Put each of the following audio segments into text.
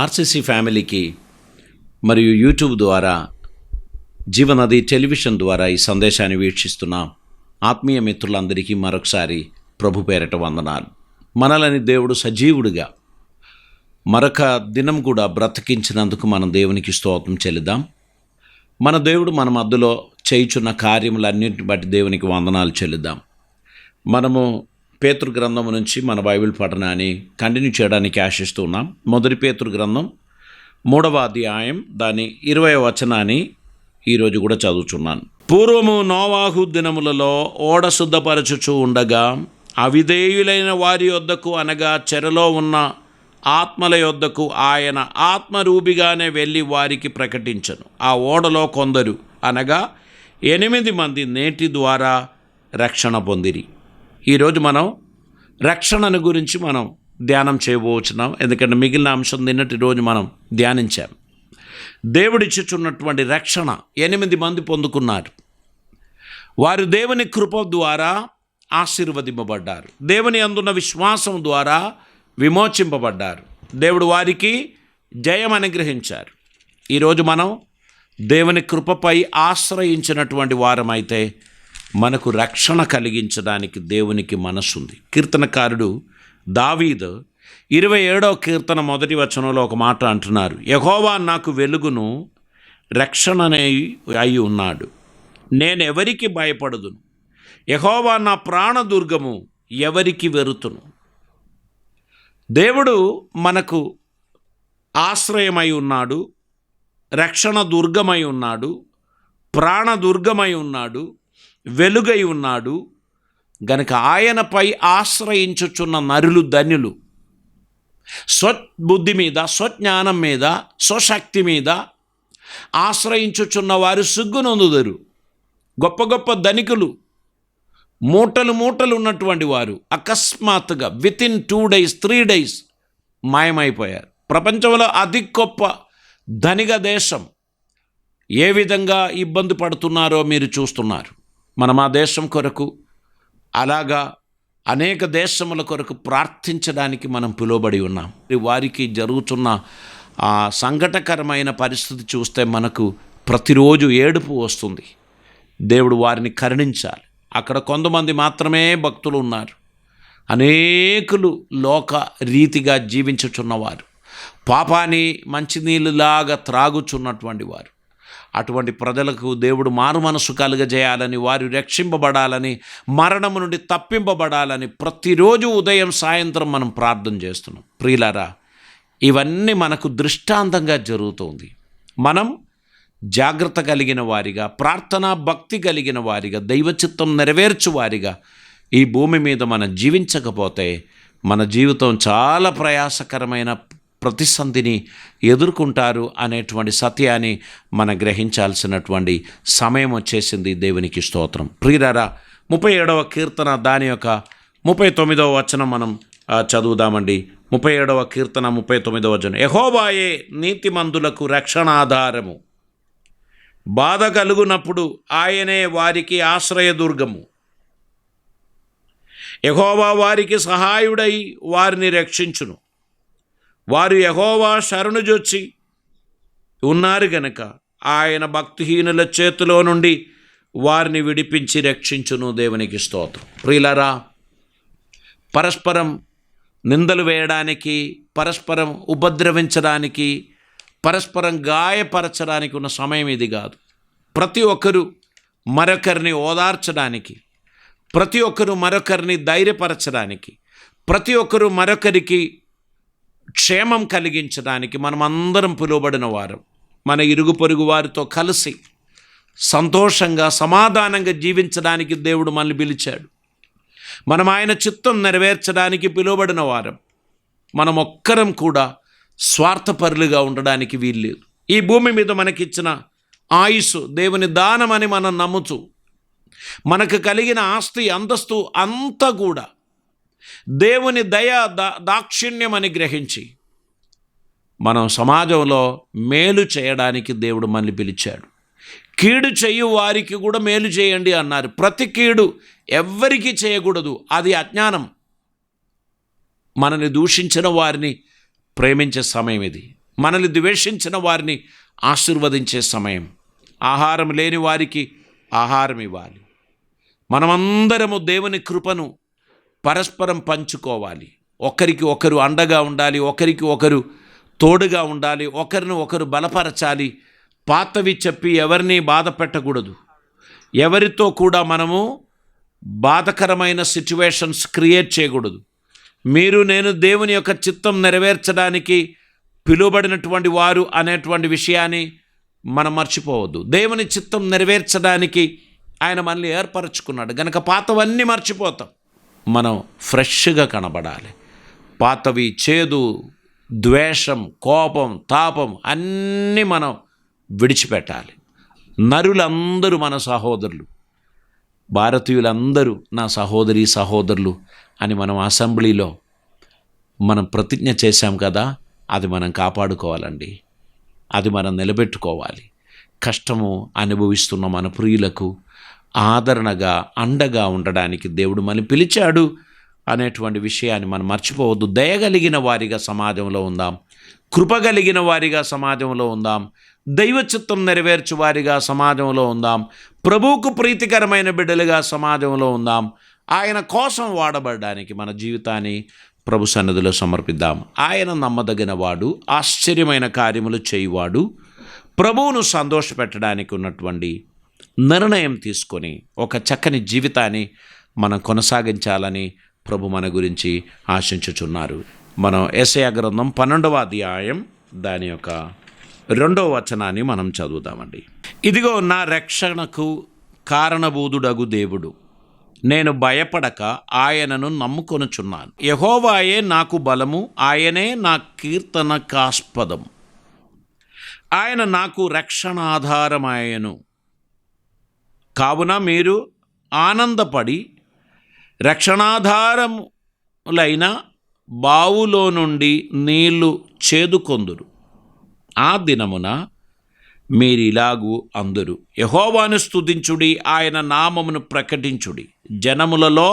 RCC ఫ్యామిలీకి మరియు YouTube ద్వారా జీవనది టెలివిజన్ ద్వారా ఈ సందేశాన్ని వీక్షిస్తున్న ఆత్మీయ మిత్రులందరికీ మరొకసారి ప్రభు పేరట వందనాలు. మనలని దేవుడు సజీవుడిగా మరొక దినం కూడా బ్రతికించినందుకు మనం దేవునికి స్తోత్రం చెల్లిద్దాం. మన దేవుడు మన మధ్యలో చేయుచున్న కార్యములన్నింటిని బట్టి దేవునికి వందనాలు చెల్లిద్దాం. మనము పేతురు గ్రంథం నుంచి మన బైబిల్ పఠనాన్ని కంటిన్యూ చేయడానికి ఆశిస్తూ ఉన్నాం. మొదటి పేతురు గ్రంథం 3వ అధ్యాయం దాని 20వ వచనాన్ని ఈరోజు కూడా చదువుచున్నాను. పూర్వము నోవాహు దినములలో ఓడ శుద్ధపరచుచూ ఉండగా అవిధేయులైన వారి యొద్దకు అనగా చెరలో ఉన్న ఆత్మల యొద్దకు ఆయన ఆత్మరూపిగానే వెళ్ళి వారికి ప్రకటించను. ఆ ఓడలో కొందరు అనగా 8 మంది నేటి ద్వారా రక్షణ పొందిరి. ఈరోజు మనం రక్షణను గురించి మనం ధ్యానం చేయబోతున్నాం. ఎందుకంటే మిగిలిన అంశం నిన్నటి రోజు మనం ధ్యానించాం. దేవుడిచ్చుచున్నటువంటి రక్షణ 8 మంది పొందుకున్నారు. వారు దేవుని కృప ద్వారా ఆశీర్వదింపబడ్డారు. దేవుని అందున్న విశ్వాసం ద్వారా విమోచింపబడ్డారు. దేవుడు వారికి జయం అనుగ్రహించారు. ఈరోజు మనం దేవుని కృపపై ఆశ్రయించినటువంటి వారమైతే మనకు రక్షణ కలిగించడానికి దేవునికి మనస్సుంది. కీర్తనకారుడు దావీదు 27వ కీర్తన 1వ వచనంలో ఒక మాట అంటున్నారు. యెహోవా నాకు వెలుగును రక్షణనే అయి ఉన్నాడు, నేనెవరికి భయపడదును. యెహోవా నా ప్రాణదుర్గము, ఎవరికి వెరుతును. దేవుడు మనకు ఆశ్రయమై ఉన్నాడు, రక్షణ దుర్గమై ఉన్నాడు, ప్రాణదుర్గమై ఉన్నాడు, వెలుగై ఉన్నాడు. గనుక ఆయనపై ఆశ్రయించుచున్న నరులు ధన్యులు. స్వబుద్ధి మీద, స్వజ్ఞానం మీద, స్వశక్తి మీద ఆశ్రయించుచున్న వారు సిగ్గునొందుదరు. గొప్ప గొప్ప ధనికులు, మూటలు మూటలు ఉన్నటువంటి వారు అకస్మాత్తుగా వితిన్ 2 days 3 days మాయమైపోయారు. ప్రపంచంలో అతి గొప్ప ధనిక దేశం ఏ విధంగా ఇబ్బంది పడుతున్నారో మీరు చూస్తున్నారు. మనం ఆ దేశం కొరకు అలాగా అనేక దేశముల కొరకు ప్రార్థించడానికి మనం పిలువబడి ఉన్నాం. వారికి జరుగుతున్న ఆ సంకటకరమైన పరిస్థితి చూస్తే మనకు ప్రతిరోజు ఏడుపు వస్తుంది. దేవుడు వారిని కరుణించాలి. అక్కడ కొంతమంది మాత్రమే భక్తులు ఉన్నారు. అనేకులు లోక రీతిగా జీవించుచున్నవారు, పాపాన్ని మంచినీళ్ళలాగా త్రాగుచున్నటువంటి వారు. అటువంటి ప్రజలకు దేవుడు మారు మనసు కలుగజేయాలని, వారు రక్షింపబడాలని, మరణము నుండి తప్పింపబడాలని ప్రతిరోజు ఉదయం సాయంత్రం మనం ప్రార్థన చేస్తున్నాం. ప్రియులారా, ఇవన్నీ మనకు దృష్టాంతంగా జరుగుతుంది. మనం జాగ్రత్త కలిగిన వారిగా, ప్రార్థనా భక్తి కలిగిన వారిగా, దైవ చిత్తం నెరవేర్చు వారిగా ఈ భూమి మీద మనం జీవించకపోతే మన జీవితం చాలా ప్రయాసకరమైన ప్రతిసంధిని ఎదుర్కొంటారు అనేటువంటి సత్యాన్ని మనం గ్రహించాల్సినటువంటి సమయం వచ్చేసింది. దేవునికి స్తోత్రం. ప్రియులారా, 37వ కీర్తన దాని యొక్క 39వ వచనం మనం చదువుదామండి. 37వ కీర్తన 39వ వచనం. యెహోవాయే నీతిమంతులకు రక్షణాధారము, బాధ కలుగునప్పుడు ఆయనే వారికి ఆశ్రయదుర్గము. యెహోవా వారికి సహాయుడై వారిని రక్షించును. వారు యెహోవా శరణుజొచ్చి ఉన్నారు గనక ఆయన భక్తిహీనుల చేతిలో నుండి వారిని విడిపించి రక్షించును. దేవునికి స్తోత్రం. ప్రియులారా, పరస్పరం నిందలు వేయడానికి, పరస్పరం ఉపద్రవించడానికి, పరస్పరం గాయపరచడానికి ఉన్న సమయం ఇది కాదు. ప్రతి ఒక్కరూ మరొకరిని ఓదార్చడానికి, ప్రతి ఒక్కరూ మరొకరిని ధైర్యపరచడానికి, ప్రతి ఒక్కరూ మరొకరికి క్షేమం కలిగించడానికి మనం అందరం పిలువబడిన వారం. మన ఇరుగు పొరుగు వారితో కలిసి సంతోషంగా సమాధానంగా జీవించడానికి దేవుడు మనల్ని పిలిచాడు. మనం ఆయన చిత్తం నెరవేర్చడానికి పిలువబడిన వారం. మనం ఒక్కరం కూడా స్వార్థపరులుగా ఉండడానికి వీల్లేదు. ఈ భూమి మీద మనకిచ్చిన ఆయుస్సు దేవుని దానమని మనం నమ్ముతూ, మనకు కలిగిన ఆస్తి అంతస్తు అంతా కూడా దేవుని దయ దాక్షిణ్యమని గ్రహించి మనం సమాజంలో మేలు చేయడానికి దేవుడు మనల్ని పిలిచాడు. కీడు చేయు వారికి కూడా మేలు చేయండి అన్నారు. ప్రతి కీడు ఎవ్వరికీ చేయకూడదు, అది అజ్ఞానం. మనని దూషించిన వారిని ప్రేమించే సమయం ఇది. మనల్ని ద్వేషించిన వారిని ఆశీర్వదించే సమయం. ఆహారం లేని వారికి ఆహారం ఇవ్వాలి. మనమందరము దేవుని కృపను పరస్పరం పంచుకోవాలి. ఒకరికి ఒకరు అండగా ఉండాలి, ఒకరికి ఒకరు తోడుగా ఉండాలి, ఒకరిని ఒకరు బలపరచాలి. పాతవి చెప్పి ఎవరిని బాధ పెట్టకూడదు. ఎవరితో కూడా మనము బాధకరమైన సిచ్యువేషన్స్ క్రియేట్ చేయకూడదు. మీరు నేను దేవుని యొక్క చిత్తం నెరవేర్చడానికి పిలువబడినటువంటి వారు అనేటువంటి విషయాన్ని మనం మర్చిపోవద్దు. దేవుని చిత్తం నెరవేర్చడానికి ఆయన మనల్ని ఏర్పరచుకున్నాడు గనక పాతవన్నీ మర్చిపోతాం. మనం ఫ్రెష్గా కనబడాలి. పాతవి చేదు, ద్వేషం, కోపం, తాపం అన్నీ మనం విడిచిపెట్టాలి. నరులందరూ మన సహోదరులు, భారతీయులందరూ నా సహోదరి సహోదరులు అని మనం అసెంబ్లీలో మనం ప్రతిజ్ఞ చేశాం కదా, అది మనం కాపాడుకోవాలండి. అది మనం నిలబెట్టుకోవాలి. కష్టము అనుభవిస్తున్న మన ప్రియులకు ఆదరణగా అండగా ఉండడానికి దేవుడు మనం పిలిచాడు అనేటువంటి విషయాన్ని మనం మర్చిపోవద్దు. దయగలిగిన వారిగా సమాజంలో ఉందాం, కృపగలిగిన వారిగా సమాజంలో ఉందాం, దైవ చిత్తం నెరవేర్చు వారిగా సమాజంలో ఉందాం, ప్రభువుకు ప్రీతికరమైన బిడ్డలుగా సమాజంలో ఉందాం. ఆయన కోసం వాడబడడానికి మన జీవితాన్ని ప్రభు సన్నిధిలో సమర్పిద్దాం. ఆయన నమ్మదగిన వాడు, ఆశ్చర్యమైన కార్యములు చేయువాడు. ప్రభువును సంతోషపెట్టడానికి ఉన్నటువంటి నిర్ణయం తీసుకొని ఒక చక్కని జీవితాన్ని మనం కొనసాగించాలని ప్రభు మన గురించి ఆశించుచున్నారు. మనం యెషయా గ్రంథం 12వ అధ్యాయం దాని యొక్క 2వ వచనాన్ని మనం చదువుదామండి. ఇదిగో నా రక్షణకు కారణభూతుడగు దేవుడు, నేను భయపడక ఆయనను నమ్ముకొనుచున్నాను. యెహోవాయే నాకు బలము, ఆయనే నా కీర్తనకాస్పదం. ఆయన నాకు రక్షణాధారమాయను. కావున మీరు ఆనందపడి రక్షణాధారములైన బావులో నుండి నీళ్లు చేదుకొందురు. ఆ దినమున మీరిలాగు అందురు, యెహోవాను స్తుతించుడి, ఆయన నామమును ప్రకటించుడి, జనములలో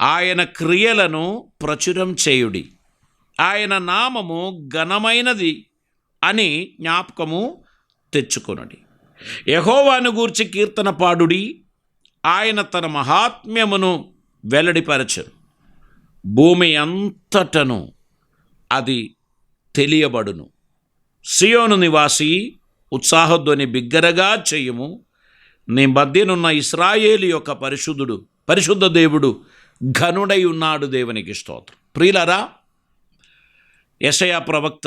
ఆయన క్రియలను ప్రచురం చేయుడి, ఆయన నామము ఘనమైనది అని జ్ఞాపకము తెచ్చుకొనుడి. యెహోవాను గూర్చి కీర్తన పాడుడి, ఆయన తన మహాత్మ్యమును వెల్లడిపరచను. భూమి అంతటను అది తెలియబడును. సియోను నివాసి ఉత్సాహధ్వని బిగ్గరగా చెయ్యము. నీ మధ్యనున్న ఇశ్రాయేలు యొక్క పరిశుద్ధ దేవుడు ఘనుడై ఉన్నాడు. దేవునికి స్తోత్రం. ప్రియులారా, యెషయా ప్రవక్త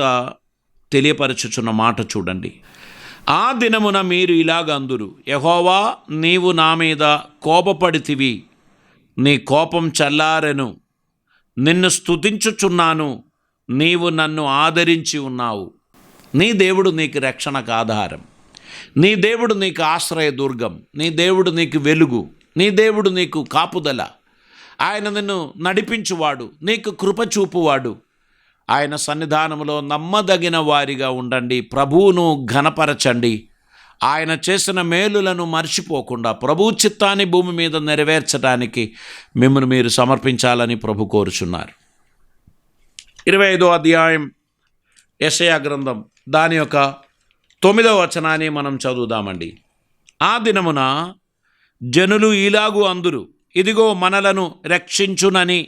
తెలియపరచుచున్న మాట చూడండి. ఆ దినమున మీరు ఇలాగ అందురు, యెహోవా నీవు నా మీద కోపపడితివి, నీ కోపం చల్లారెను. నిన్ను స్తుతించుచున్నాను, నీవు నన్ను ఆదరించి ఉన్నావు. నీ దేవుడు నీకు రక్షణకు ఆధారం, నీ దేవుడు నీకు ఆశ్రయదుర్గం, నీ దేవుడు నీకు వెలుగు, నీ దేవుడు నీకు కాపుదల. ఆయన నిన్ను నడిపించువాడు, నీకు కృప చూపువాడు. ఆయన సన్నిధానంలో నమ్మదగిన వారిగా ఉండండి, ప్రభువును ఘనపరచండి. ఆయన చేసిన మేలులను మర్చిపోకుండా ప్రభు చిత్తాన్ని భూమి మీద నెరవేర్చడానికి మిమ్మల్ని మీరు సమర్పించాలని ప్రభు కోరుచున్నారు. 25వ అధ్యాయం యెషయా గ్రంథం దాని యొక్క 9వ వచనాన్ని మనం చదువుదామండి. ఆ దినమున జనులు ఇలాగు అందురు, ఇదిగో మనలను రక్షించునని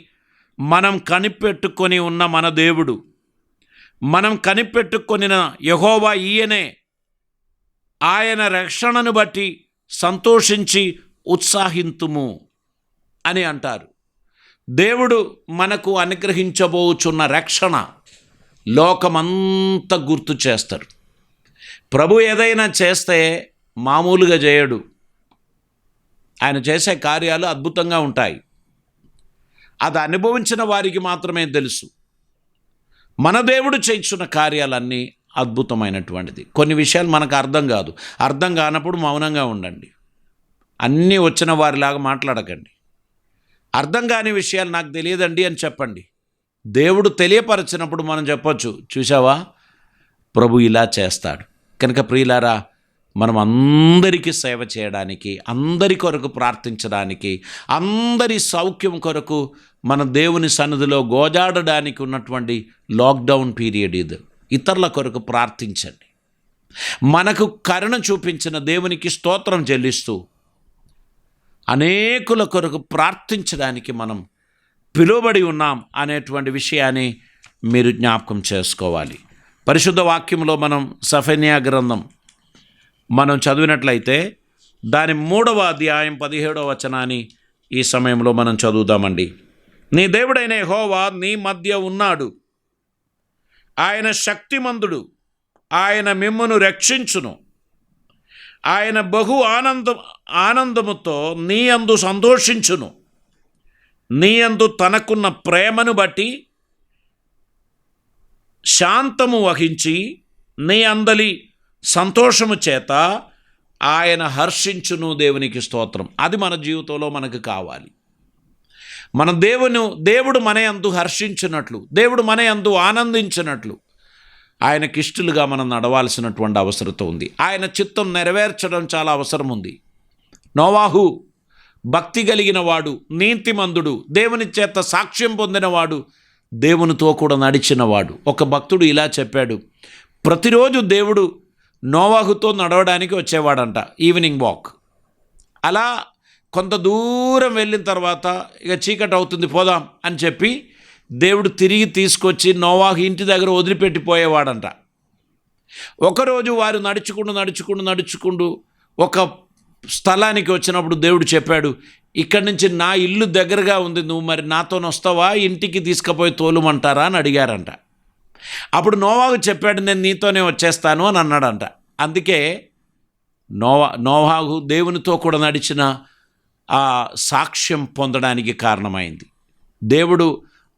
మనం కనిపెట్టుకొని ఉన్న మన దేవుడు, మనం కనిపెట్టుకొనిన యెహోవా ఈయనే. ఆయన రక్షణను బట్టి సంతోషించి ఉత్సాహింతుము అని అంటారు. దేవుడు మనకు అనుగ్రహించబోచున్న రక్షణ లోకమంతా గుర్తు చేస్తారు. ప్రభు ఏదైనా చేస్తే మామూలుగా చేయడు. ఆయన చేసే కార్యాలు అద్భుతంగా ఉంటాయి. అది అనుభవించిన వారికి మాత్రమే తెలుసు. మన దేవుడు చేస్తున్న కార్యాలన్నీ అద్భుతమైనటువంటిది. కొన్ని విషయాలు మనకు అర్థం కాదు. అర్థం కానప్పుడు మౌనంగా ఉండండి. అన్నీ వచ్చిన వారిలాగా మాట్లాడకండి. అర్థం కాని విషయాలు నాకు తెలియదండి అని చెప్పండి. దేవుడు తెలియపరచినప్పుడు మనం చెప్పొచ్చు, చూసావా ప్రభు ఇలా చేస్తాడు. కనుక ప్రియులారా, మనం అందరికీ సేవ చేయడానికి, అందరి కొరకు ప్రార్థించడానికి, అందరి సౌఖ్యం కొరకు మన దేవుని సన్నిధిలో గోజాడడానికి ఉన్నటువంటి లాక్డౌన్ పీరియడ్ ఇది. ఇతరుల కొరకు ప్రార్థించండి. మనకు కరుణ చూపించిన దేవునికి స్తోత్రం చెల్లిస్తూ అనేకుల కొరకు ప్రార్థించడానికి మనం పిలువబడి ఉన్నాం అనేటువంటి విషయాన్ని మీరు జ్ఞాపకం చేసుకోవాలి. పరిశుద్ధ వాక్యంలో మనం సఫన్యా గ్రంథం మనం చదివినట్లయితే దాని 3వ అధ్యాయం 17వ వచనాన్ని ఈ సమయంలో మనం చదువుదామండి. నీ దేవుడైన యెహోవా నీ మధ్య ఉన్నాడు, ఆయన శక్తిమంతుడు, ఆయన మిమ్మును రక్షించును, ఆయన బహు ఆనందముతో నీ యందు సంతోషించును, నీ యందు తనకున్న ప్రేమను బట్టి శాంతము వహించి నీ అందలి సంతోషము చేత ఆయన హర్షించును. దేవునికి స్తోత్రం. అది మన జీవితంలో మనకు కావాలి. మన దేవుడు మన యందు హర్షించినట్లు, దేవుడు మన యందు ఆనందించినట్లు ఆయనకిష్టులుగా మనం నడవాల్సినటువంటి అవసరత ఉంది. ఆయన చిత్తం నెరవేర్చడం చాలా అవసరం ఉంది. నోవాహు భక్తి కలిగిన వాడు, నీతిమంతుడు, దేవుని చేత సాక్ష్యం పొందినవాడు, దేవునితో కూడా నడిచినవాడు. ఒక భక్తుడు ఇలా చెప్పాడు, ప్రతిరోజు దేవుడు నోవాహుతో నడవడానికి వచ్చేవాడంట, ఈవినింగ్ వాక్. అలా కొంత దూరం వెళ్ళిన తర్వాత ఇక చీకటి అవుతుంది పోదాం అని చెప్పి దేవుడు తిరిగి తీసుకొచ్చి నోవాహు ఇంటి దగ్గర వదిలిపెట్టిపోయేవాడంట. ఒకరోజు వారు నడుచుకుంటూ ఒక స్థలానికి వచ్చినప్పుడు దేవుడు చెప్పాడు, ఇక్కడి నుంచి నా ఇల్లు దగ్గరగా ఉంది, నువ్వు మరి నాతో వస్తావా, ఇంటికి తీసుకుపోయి తోలుమంటారా అని అడిగారంట. అప్పుడు నోవాహు చెప్పాడు, నేను నీతోనే వచ్చేస్తాను అని అన్నాడంట. అందుకే నోవాహు దేవునితో కూడా నడిచిన ఆ సాక్ష్యం పొందడానికి కారణమైంది. దేవుడు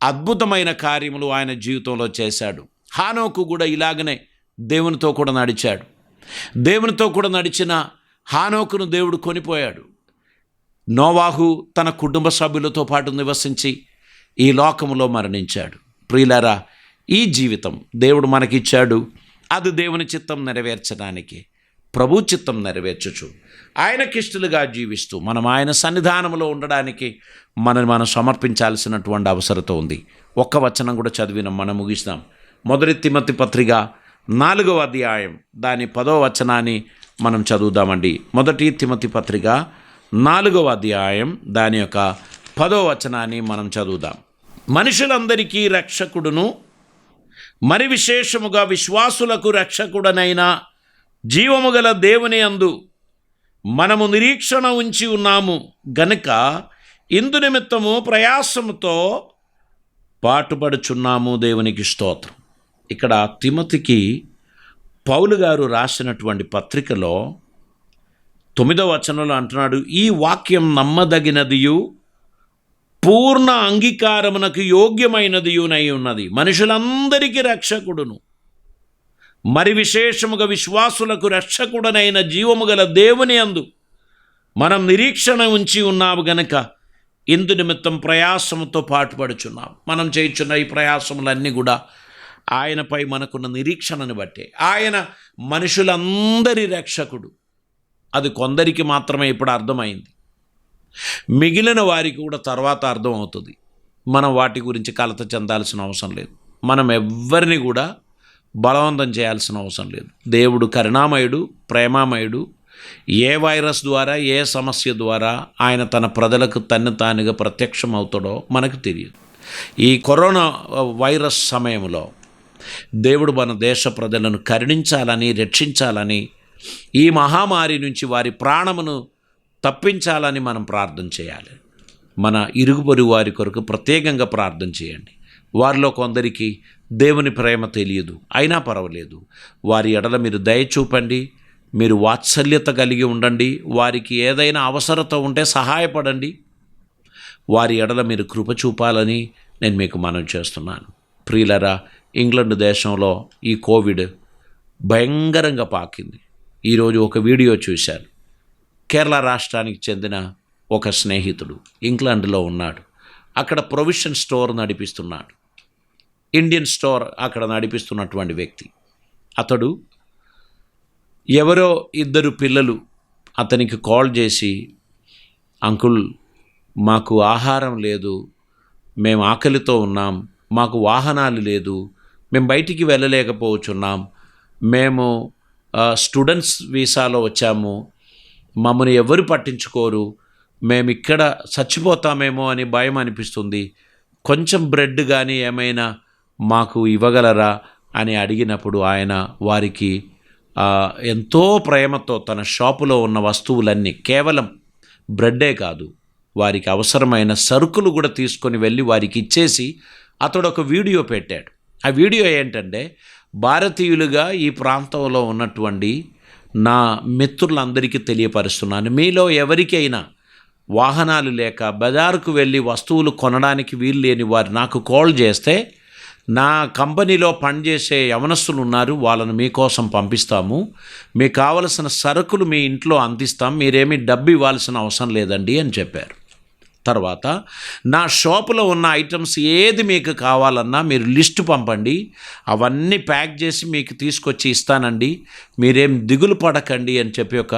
అద్భుతమైన కార్యములు ఆయన జీవితంలో చేశాడు. హానోకు కూడా ఇలాగనే దేవునితో కూడా నడిచాడు. దేవునితో కూడా నడిచిన హానోకును దేవుడు కొనిపోయాడు. నోవాహు తన కుటుంబ సభ్యులతో పాటు నివసించి ఈ లోకములో మరణించాడు. ప్రియులారా, ఈ జీవితం దేవుడు మనకిచ్చాడు. అది దేవుని చిత్తం నెరవేర్చడానికి, ప్రభు చిత్తం నెరవేర్చుచు ఆయనకిష్టులుగా జీవిస్తూ మనం ఆయన సన్నిధానంలో ఉండడానికి మనం సమర్పించాల్సినటువంటి అవసరత ఉంది. ఒక్క వచనం కూడా చదివిన మనం ముగిస్తాం. 1 తిమోతి పత్రిక 4వ అధ్యాయం దాని 10వ వచనాన్ని మనం చదువుదామండి. 1 తిమోతి పత్రిక 4వ అధ్యాయం దాని యొక్క 10వ వచనాన్ని మనం చదువుదాం. మనుషులందరికీ రక్షకుడును మరి విశేషముగా విశ్వాసులకు రక్షకుడనైన జీవము గల దేవుని యందు మనము నిరీక్షణ ఉంచి ఉన్నాము గనుక ఇందు నిమిత్తము ప్రయాసముతో పాటుపడుచున్నాము. దేవునికి స్తోత్రం. ఇక్కడ తిమోతికి పౌలు గారు రాసినటువంటి పత్రికలో 9వ వచనంలో అంటున్నాడు, ఈ వాక్యం నమ్మదగినదియు పూర్ణ అంగీకారమునకు యోగ్యమైనదియునై ఉన్నది, మనుషులందరికీ రక్షకుడును మరి విశేషముగా విశ్వాసులకు రక్షకుడనైన జీవము గల దేవుని యందు మనం నిరీక్షణ ఉంచి ఉన్నాము గనక ఇందు నిమిత్తం ప్రయాసముతో పాటుపడుచున్నాం. మనం చేయుచున్న ఈ ప్రయాసములన్నీ కూడా ఆయనపై మనకున్న నిరీక్షణను బట్టే. ఆయన మనుషులందరి రక్షకుడు. అది కొందరికి మాత్రమే ఇప్పుడు అర్థమైంది, మిగిలిన వారికి కూడా తర్వాత అర్థం అవుతుంది. మనం వాటి గురించి కలత చెందాల్సిన అవసరం లేదు. మనం ఎవ్వరిని కూడా బలవంతం చేయాల్సిన అవసరం లేదు. దేవుడు కరుణామయుడు, ప్రేమామయుడు. ఏ వైరస్ ద్వారా, ఏ సమస్య ద్వారా ఆయన తన ప్రజలకు తన్ను తానుగా ప్రత్యక్షం అవుతాడో మనకు తెలియదు. ఈ కరోనా వైరస్ సమయంలో దేవుడు మన దేశ ప్రజలను కరుణించాలని, రక్షించాలని, ఈ మహామారి నుంచి వారి ప్రాణమును తప్పించాలని మనం ప్రార్థన చేయాలి. మన ఇరుగు పొరుగు వారి కొరకు ప్రత్యేకంగా ప్రార్థన చేయండి. వారిలో కొందరికి దేవుని ప్రేమ తెలియదు, అయినా పర్వాలేదు, వారి ఎడల మీరు దయ చూపండి, మీరు వాత్సల్యత కలిగి ఉండండి. వారికి ఏదైనా అవసరత ఉంటే సహాయపడండి. వారి ఎడల మీరు కృప చూపాలని నేను మీకు మనవి చేస్తున్నాను. ప్రియులరా, ఇంగ్లాండ్ దేశంలో ఈ కోవిడ్ భయంకరంగా పాకింది. ఈరోజు ఒక వీడియో చూశాను. కేరళ రాష్ట్రానికి చెందిన ఒక స్నేహితుడు ఇంగ్లాండ్లో ఉన్నాడు. అక్కడ ప్రొవిజన్ స్టోర్ నడిపిస్తున్నాడు. ఇండియన్ స్టోర్ అక్కడ నడిపిస్తున్నటువంటి వ్యక్తి. అతడు ఎవరో 2 పిల్లలు అతనికి కాల్ చేసి, అంకుల్ మాకు ఆహారం లేదు, మేము ఆకలితో ఉన్నాం, మాకు వాహనాలు లేదు, మేము బయటికి వెళ్ళలేకపోతున్నాం, మేము స్టూడెంట్స్ వీసాలో వచ్చాము, మమ్మల్ని ఎవరు పట్టించుకోరు, మేము ఇక్కడ చచ్చిపోతామేమో అని భయం అనిపిస్తుంది, కొంచెం బ్రెడ్ కానీ ఏమైనా మాకు ఇవ్వగలరా అని అడిగినప్పుడు ఆయన వారికి ఎంతో ప్రేమతో తన షాపులో ఉన్న వస్తువులన్నీ, కేవలం బ్రెడ్డే కాదు, వారికి అవసరమైన సరుకులు కూడా తీసుకొని వెళ్ళి వారికి ఇచ్చేసి అతడు ఒక వీడియో పెట్టాడు. ఆ వీడియో ఏంటంటే, భారతీయులుగా ఈ ప్రాంతంలో ఉన్నటువంటి నా మిత్రులందరికీ తెలియపరుస్తున్నాను, మీలో ఎవరికైనా వాహనాలు లేక బజారుకు వెళ్ళి వస్తువులు కొనడానికి వీలు లేని వారు నాకు కాల్ చేస్తే, నా కంపెనీలో పనిచేసే యవనస్తులు ఉన్నారు, వాళ్ళను మీకోసం పంపిస్తాము, మీకు కావలసిన సరుకులు మీ ఇంట్లో అందిస్తాం, మీరేమీ డబ్బు ఇవ్వాల్సిన అవసరం లేదండి అని చెప్పారు. తర్వాత నా షాపులో ఉన్న ఐటమ్స్ ఏది మీకు కావాలన్నా మీరు లిస్టు పంపండి, అవన్నీ ప్యాక్ చేసి మీకు తీసుకొచ్చి ఇస్తానండి, మీరేం దిగులు పడకండి అని చెప్పి ఒక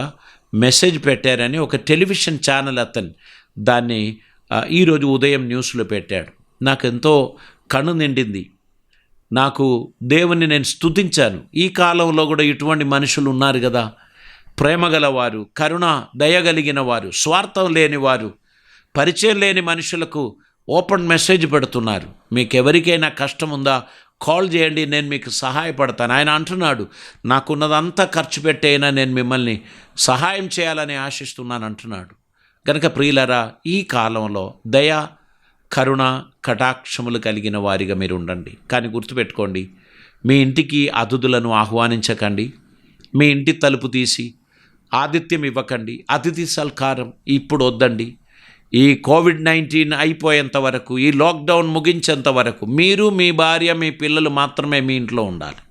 మెసేజ్ పెట్టారని ఒక టెలివిజన్ ఛానల్ అతను దాన్ని ఈరోజు ఉదయం న్యూస్లో పెట్టాడు. నాకు ఎంతో కన్ను నిండింది. నాకు దేవుని నేను స్తుతించాను. ఈ కాలంలో కూడా ఇటువంటి మనుషులు ఉన్నారు కదా, ప్రేమగలవారు, కరుణ దయగలిగిన వారు, స్వార్థం లేనివారు, పరిచయం లేని మనుషులకు ఓపెన్ మెసేజ్ పెడుతున్నారు. మీకు ఎవరికైనా కష్టం ఉందా కాల్ చేయండి, నేను మీకు సహాయపడతాను. ఆయన అంటున్నాడు, నాకున్నదంతా ఖర్చు పెట్టైనా నేను మిమ్మల్ని సహాయం చేయాలని ఆశిస్తున్నాను అంటున్నాడు. కనుక ప్రియులరా, ఈ కాలంలో దయ, కరుణ, కటాక్షములు కలిగిన వారిగా మీరు ఉండండి. కానీ గుర్తుపెట్టుకోండి, మీ ఇంటికి అతిథులను ఆహ్వానించకండి, మీ ఇంటి తలుపు తీసి ఆతిథ్యం ఇవ్వకండి, అతిథి సల్కారం ఇప్పుడు వద్దండి. ఈ కోవిడ్-19 అయిపోయేంత వరకు, ఈ లాక్డౌన్ ముగించేంత వరకు మీరు, మీ భార్య, మీ పిల్లలు మాత్రమే మీ ఇంట్లో ఉండాలి.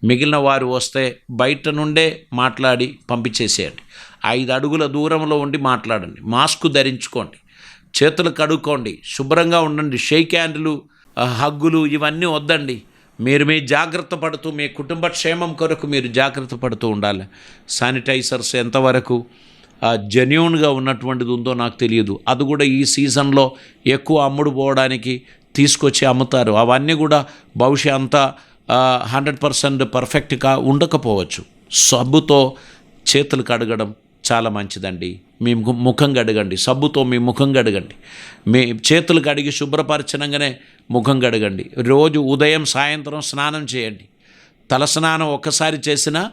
మిగిలిన వారు వస్తే బయట నుండే మాట్లాడి పంపించేసేయండి. 5 అడుగుల దూరంలో ఉండి మాట్లాడండి, మాస్క్ ధరించుకోండి, చేతులు కడుక్కోండి, శుభ్రంగా ఉండండి. షేక్ హ్యాండ్లు, హగ్గులు ఇవన్నీ వద్దండి. మీరు మీ జాగ్రత్త పడుతూ, మీ కుటుంబ క్షేమం కొరకు మీరు జాగ్రత్త పడుతూ ఉండాలి. శానిటైజర్స్ ఎంతవరకు జెన్యూన్గా ఉన్నటువంటిది ఉందో నాకు తెలియదు, అది కూడా ఈ సీజన్లో ఎక్కువ అమ్ముడు పోవడానికి తీసుకొచ్చి అమ్ముతారు. అవన్నీ కూడా బహుశా అంతా 100% పర్ఫెక్ట్గా ఉండకపోవచ్చు. సబ్బుతో చేతులు కడగడం చాలా మంచిదండి. మీ ముఖం కడగండి, సబ్బుతో మీ ముఖం కడగండి. మీ చేతులు కడిగి శుభ్రపరచనంగానే ముఖం కడగండి. రోజు ఉదయం సాయంత్రం స్నానం చేయండి. తల స్నానం ఒక్కసారి చేసినా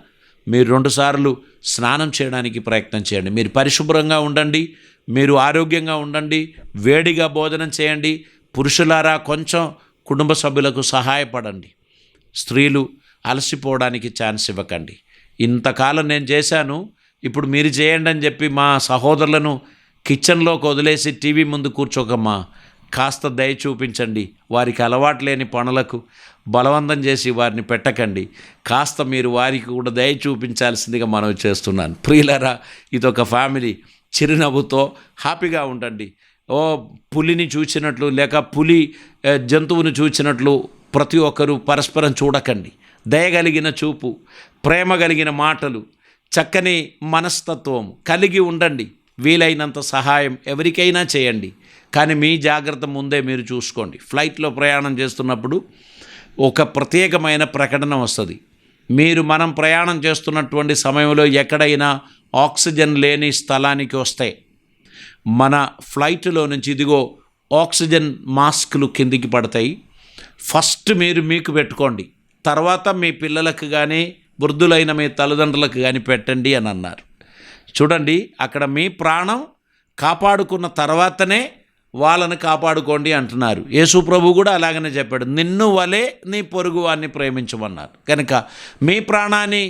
మీరు 2 సార్లు స్నానం చేయడానికి ప్రయత్నం చేయండి. మీరు పరిశుభ్రంగా ఉండండి, మీరు ఆరోగ్యంగా ఉండండి, వేడిగా భోజనం చేయండి. పురుషులారా, కొంచెం కుటుంబ సభ్యులకు సహాయపడండి. స్త్రీలు అలసిపోవడానికి ఛాన్స్ ఇవ్వకండి. ఇంతకాలం నేను చేశాను, ఇప్పుడు మీరు చేయండి అని చెప్పి మా సహోదరులను కిచెన్లోకి వదిలేసి టీవీ ముందు కూర్చోకమ్మా, కాస్త దయ చూపించండి. వారికి అలవాటు లేని పనులకు బలవంతం చేసి వారిని పెట్టకండి. కాస్త మీరు వారికి కూడా దయ చూపించాల్సిందిగా మనవి చేస్తున్నాను. ప్రియులారా, ఇదొక ఫ్యామిలీ, చిరునవ్వుతో హ్యాపీగా ఉండండి. పులిని చూసినట్లు లేక పులి జంతువుని చూసినట్లు ప్రతి ఒక్కరూ పరస్పరం చూడకండి. దయగలిగిన చూపు, ప్రేమ కలిగిన మాటలు, చక్కని మనస్తత్వం కలిగి ఉండండి. వీలైనంత సహాయం ఎవరికైనా చేయండి, కానీ మీ జాగ్రత్త ముందే మీరు చూసుకోండి. ఫ్లైట్లో ప్రయాణం చేస్తున్నప్పుడు ఒక ప్రత్యేకమైన ప్రకటన వస్తుంది. మనం ప్రయాణం చేస్తున్నటువంటి సమయంలో ఎక్కడైనా ఆక్సిజన్ లేని స్థలానికి వస్తే మన ఫ్లైట్లో నుంచి ఇదిగో ఆక్సిజన్ మాస్కులు కిందికి పడతాయి. ఫస్ట్ మీకు పెట్టుకోండి, తర్వాత మీ పిల్లలకు కానీ వృద్ధులైన మీ తల్లిదండ్రులకు కానీ పెట్టండి అని అన్నారు. చూడండి, అక్కడ మీ ప్రాణం కాపాడుకున్న తర్వాతనే వాళ్ళని కాపాడుకోండి అంటున్నారు. యేసు ప్రభు కూడా అలాగనే చెప్పాడు, నిన్ను వలే నీ పొరుగు వారిని ప్రేమించమన్నారు. కనుక మీ ప్రాణాన్ని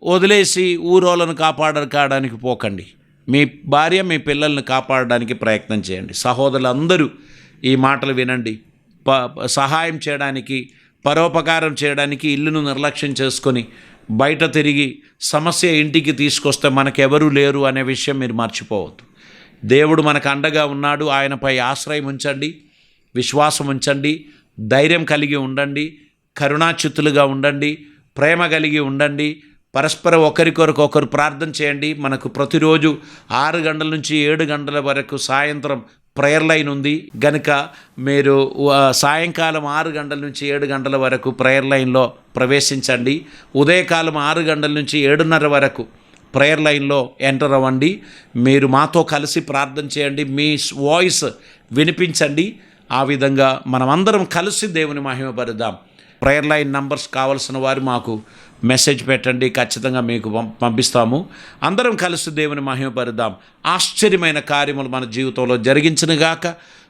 వదిలేసి ఊరోళ్ళను కాపాడడానికి పోకండి. మీ భార్య, మీ పిల్లల్ని కాపాడడానికి ప్రయత్నం చేయండి. సహోదరులందరూ ఈ మాటలు వినండి. సహాయం చేయడానికి, పరోపకారం చేయడానికి ఇల్లును నిర్లక్ష్యం చేసుకొని బయట తిరిగి సమస్య ఇంటికి తీసుకొస్తే మనకెవరూ లేరు అనే విషయం మీరు మర్చిపోవద్దు. దేవుడు మనకు అండగా ఉన్నాడు. ఆయనపై ఆశ్రయం ఉంచండి, విశ్వాసం ఉంచండి, ధైర్యం కలిగి ఉండండి, కరుణాచిత్తులుగా ఉండండి, ప్రేమ కలిగి ఉండండి. పరస్పరం ఒకరికొరకు ఒకరు ప్రార్థన చేయండి. మనకు ప్రతిరోజు 6 గంటల నుంచి 7 గంటల వరకు సాయంత్రం ప్రేయర్ లైన్ ఉంది గనుక మీరు సాయంకాలం 6 గంటల నుంచి 7 గంటల వరకు ప్రేయర్ లైన్లో ప్రవేశించండి. ఉదయకాలం 6 గంటల నుంచి 7:30 వరకు ప్రేయర్ లైన్లో ఎంటర్ అవ్వండి. మీరు మాతో కలిసి ప్రార్థన చేయండి, మీ వాయిస్ వినిపించండి. ఆ విధంగా మనమందరం కలిసి దేవుని మహిమపరుద్దాం. ప్రేయర్ లైన్ నంబర్స్ కావాల్సిన వారు మాకు మెసేజ్ పెట్టండి, ఖచ్చితంగా మీకు పంపిస్తాము. అందరం కలిసి దేవుని మహిమపరుద్దాం. ఆశ్చర్యమైన కార్యములు మన జీవితంలో జరిగించునుగాక.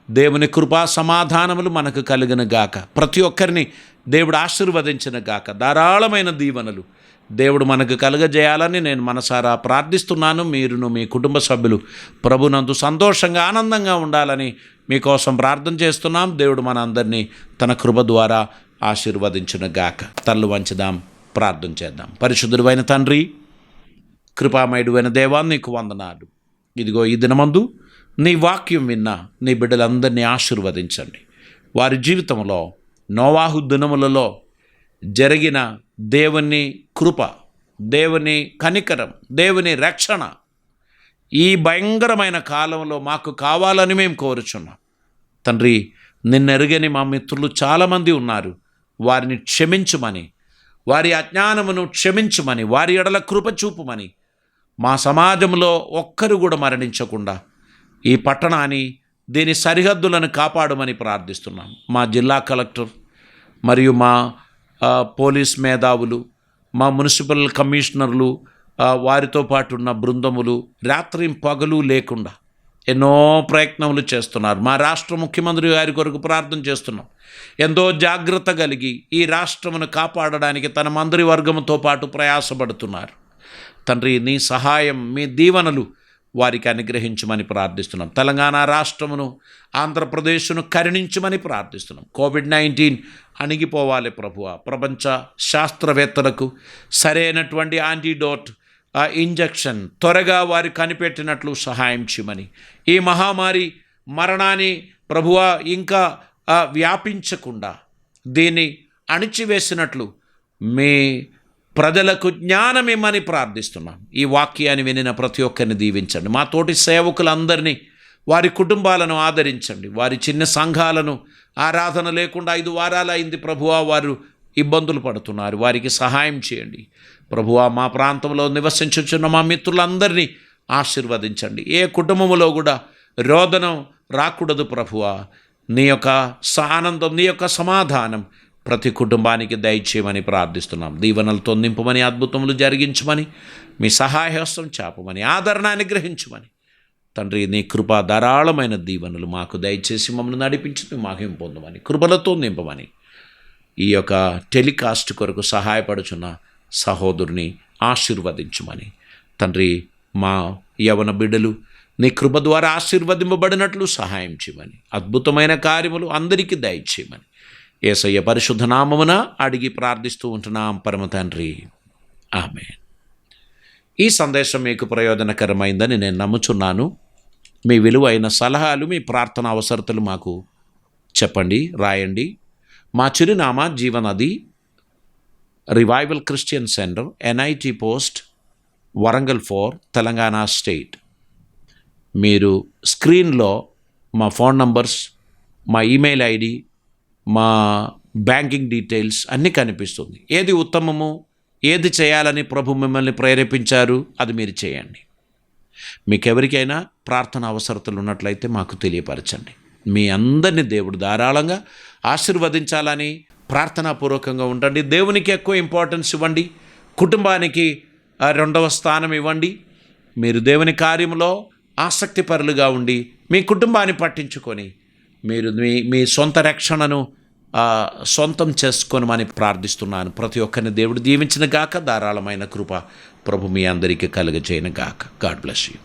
దేవుని కృపా సమాధానములు మనకు కలుగునుగాక. ప్రతి ఒక్కరిని దేవుడు ఆశీర్వదించునుగాక. ధారాళమైన దీవెనలు దేవుడు మనకు కలుగజేయాలని నేను మనసారా ప్రార్థిస్తున్నాను. మీరును మీ కుటుంబ సభ్యులు ప్రభునందు సంతోషంగా ఆనందంగా ఉండాలని మీకోసం ప్రార్థన చేస్తున్నాం. దేవుడు మన అందరినీ తన కృప ద్వారా ఆశీర్వదించునుగాక. తల్లు వంచుదాం, ప్రార్థన చేద్దాం. పరిశుద్ధుడైన తండ్రి, కృపామయుడైన దేవా, నీకు వందనాలు. ఇదిగో ఈ దినమందు నీ వాక్యం విన్న నీ బిడ్డలందరినీ ఆశీర్వదించండి. వారి జీవితంలో నోవాహు దినములలో జరిగిన దేవుని కృప, దేవుని కనికరం, దేవుని రక్షణ ఈ భయంకరమైన కాలంలో మాకు కావాలని మేము కోరుచున్నాం. తండ్రి, నిన్నెరుగని మా మిత్రులు చాలామంది ఉన్నారు. వారిని క్షమించుమని, వారి అజ్ఞానమును క్షమించుమని, వారి ఎడల కృప చూపుమని, మా సమాజంలో ఒక్కరు కూడా మరణించకుండా ఈ పట్టణాన్ని, దీని సరిహద్దులను కాపాడమని ప్రార్థిస్తున్నాం. మా జిల్లా కలెక్టర్ మరియు మా పోలీస్ మేధావులు, మా మున్సిపల్ కమిషనర్లు, వారితో పాటు ఉన్న బృందములు రాత్రి పగలు లేకుండా ఎన్నో ప్రయత్నములు చేస్తున్నారు. మా రాష్ట్ర ముఖ్యమంత్రి గారి కొరకు ప్రార్థన చేస్తున్నాం. ఎంతో జాగ్రత్త కలిగి ఈ రాష్ట్రమును కాపాడడానికి తన మంత్రివర్గంతో పాటు ప్రయాసపడుతున్నారు. తండ్రి, నీ సహాయం, మీ దీవెనలు వారికి అనుగ్రహించమని ప్రార్థిస్తున్నాం. తెలంగాణ రాష్ట్రమును, ఆంధ్రప్రదేశ్ను కరుణించమని ప్రార్థిస్తున్నాం. కోవిడ్-19 అణిగిపోవాలి ప్రభువా. ప్రపంచ శాస్త్రవేత్తలకు సరైనటువంటి యాంటీడోట్ ఇంజెక్షన్ త్వరగా వారు కనిపెట్టినట్లు సహాయం చేయమని, ఈ మహమ్మారి మరణాన్ని ప్రభువా ఇంకా వ్యాపించకుండా దీన్ని అణిచివేసినట్లు మీ ప్రజలకు జ్ఞానం ఇమ్మని ప్రార్థిస్తున్నాం. ఈ వాక్యాన్ని వినిన ప్రతి ఒక్కరిని దీవించండి. మా తోటి సేవకులందరినీ, వారి కుటుంబాలను ఆదరించండి. వారి చిన్న సంఘాలను ఆరాధన లేకుండా 5 వారాలు అయింది ప్రభువా, వారు ఇబ్బందులు పడుతున్నారు. వారికి సహాయం చేయండి ప్రభువా. మా ప్రాంతంలో నివసించుచున్న మా మిత్రులందరినీ ఆశీర్వదించండి. ఏ కుటుంబంలో కూడా రోదనం రాకూడదు ప్రభువా. నీ యొక్క ఆనందం, నీ యొక్క సమాధానం ప్రతి కుటుంబానికి దయచేయమని ప్రార్థిస్తున్నాం. దీవెనలతో నింపమని, అద్భుతములు జరిగించమని, మీ సహాయహస్తం చాపమని, ఆదరణ అనుగ్రహించమని తండ్రి, నీ కృపా ధారాళమైన దీవెనలు మాకు దయచేసి మమ్మల్ని నడిపించి మహిమ పొందమని, కృపలతో నింపమని, ఈ యొక్క టెలికాస్ట్ కొరకు సహాయపడుచున్న సహోదరుని ఆశీర్వదించమని తండ్రి, మా యవన బిడ్డలు నీ కృప ద్వారా ఆశీర్వదింపబడినట్లు సహాయం చేయమని, అద్భుతమైన కార్యములు అందరికీ దయచేయమని యేసయ్య పరిశుద్ధ నామమున అడిగి ప్రార్థిస్తూ ఉంటున్నాం పరమ తండ్రి, ఆమేన్. ఈ సందేశం మీకు ప్రయోజనకరమైందని నేను నమ్ముచున్నాను. మీ విలువైన సలహాలు, మీ ప్రార్థన అవసరతలు మాకు చెప్పండి, రాయండి. మా చిరునామా Jeevanadi, revival Christian center, NIT post, Warangal 4, Telangana state. మీరు స్క్రీన్లో మా ఫోన్ నంబర్స్, మా ఈమెయిల్ ID, మా బ్యాంకింగ్ డీటెయిల్స్ అన్నీ కనిపిస్తుంది. ఏది ఉత్తమము, ఏది చేయాలని ప్రభు మిమ్మల్ని ప్రేరేపించారు అది మీరు చేయండి. మీకెవరికైనా ప్రార్థన అవసరతలు ఉన్నట్లయితే మాకు తెలియపరచండి. మీ అందరినీ దేవుడు ధారాళంగా ఆశీర్వదించాలని ప్రార్థనాపూర్వకంగా ఉండండి. దేవునికి ఎక్కువ ఇంపార్టెన్స్ ఇవ్వండి. కుటుంబానికి 2వ స్థానం ఇవ్వండి. మీరు దేవుని కార్యంలో ఆసక్తిపరులుగా ఉండి మీ కుటుంబాన్ని పట్టించుకొని మీరు మీ సొంత రక్షణను సొంతం చేసుకోనమని ప్రార్థిస్తున్నాను. ప్రతి ఒక్కరిని దేవుడు దీవించిన గాక. ధారాళమైన కృప ప్రభు మీ అందరికీ కలుగజేయను గాక. God bless you.